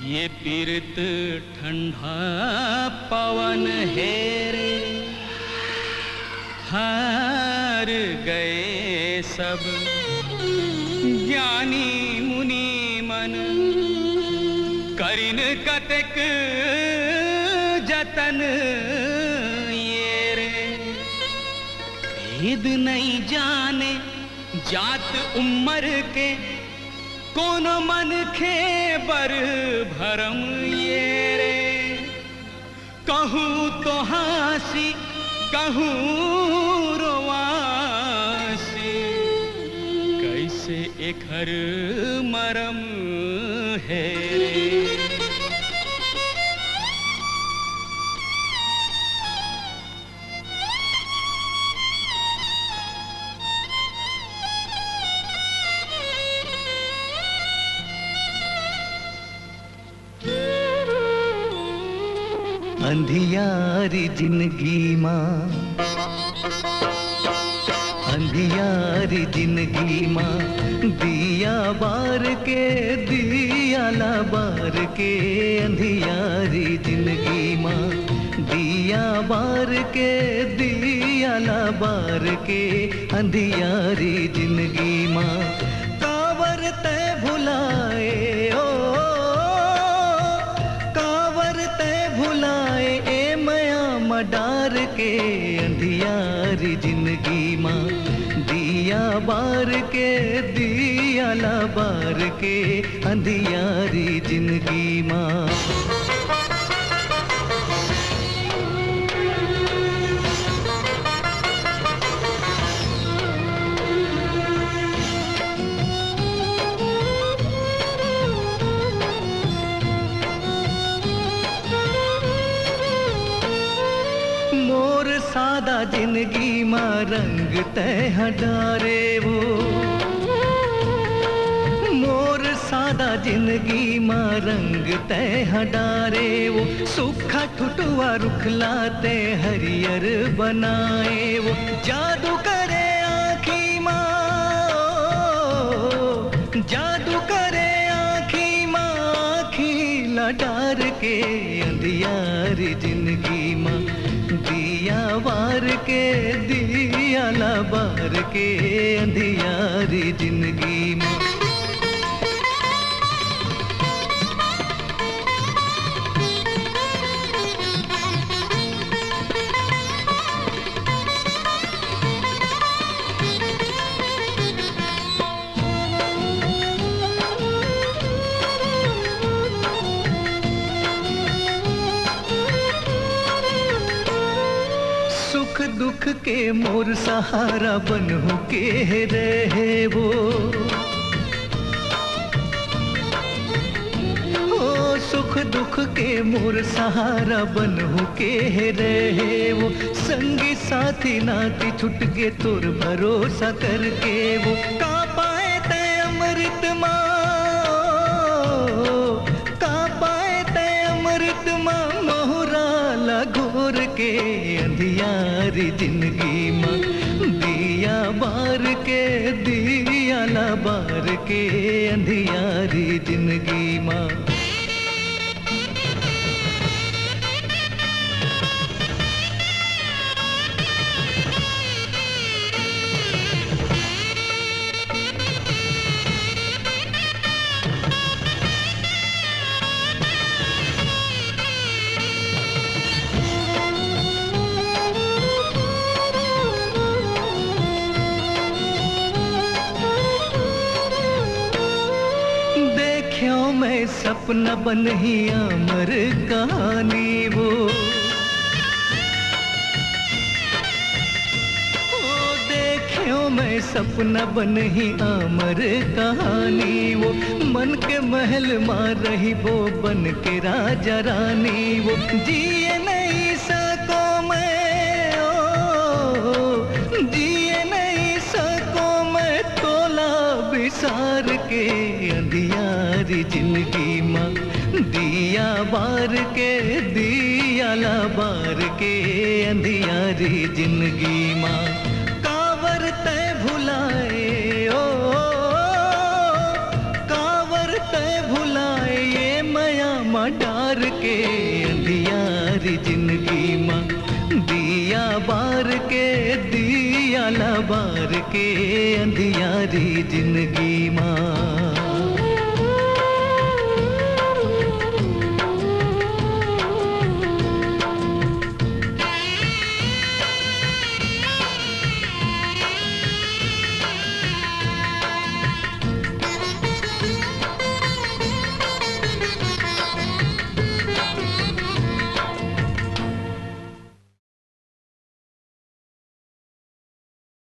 ये पीरत ठंडा पवन है रे, हार गए सब ज्ञानी मुनि मन, करिन कतक जतन ये रे। भेद नहीं जाने जात उम्र के, कौन मन खे बर भरम ये रे। कहूँ तो हासी कहूँ रोवासी, कैसे एक हर मरम है रे। अंधियारी जिंदगी माँ, अंधियारी जिंदगी माँ, दिया बार के दिया ला बार के। अंधियारी जिंदगी माँ, दिया बार के दिया ला बार के। अंधियारी जिंदगी माँ, कावर ते भुलाए ओ, कावर ते भुलाए ए मया मडार के। अंधियारी जिंदगी माँ, दिया बार के दिया ला बार के। अंधियारी जिंदगी माँ। सादा जिंदगी माँ रंग तह डारे वो, मोर सादा जिंदगी माँ रंग तह डारे वो। सूखा ठुटुआ रुखलाते हरियर बनाए वो। जादू करे आँखी माँ, जादू करे आँखी माँ, आँखी लडार के। अंधियारी जिंदगी माँ, दिया बार के दिया ला बार के। अंधियारी जिंदगी में दुख के मोर सहारा बनहु के रहे वो। ओ सुख दुख के मोर सहारा बनहु के रहे वो। संगी साथी नाती छुट के तुर भरोसा करके वो। का पाए ते अमृत माँ, का पाए ते अमृत माँ, मोहरा लगोर के। अंधियारी जिंदगी माँ, दिया बार के दिया ला बार के। अंधियारी जिंदगी माँ। मैं सपना बन ही अमर कहानी वो। ओ देखियो मैं सपना बन ही अमर कहानी वो। मन के महल मार रही वो बन के राजा रानी वो। जिए नहीं सको मैं ओ, जिए नहीं सको मैं तोला बिसार के। अंधियारी जिंदगी माँ, दिया बार के दिया ला बार के। अंधियारी जिंदगी माँ, कावर ते भुलाए ओ, कावर ते भुलाए ये मया बार के अंधियारी जिंदगी माँ, दिया बार के दिया ला बार के अंधियारी जिंदगी माँ।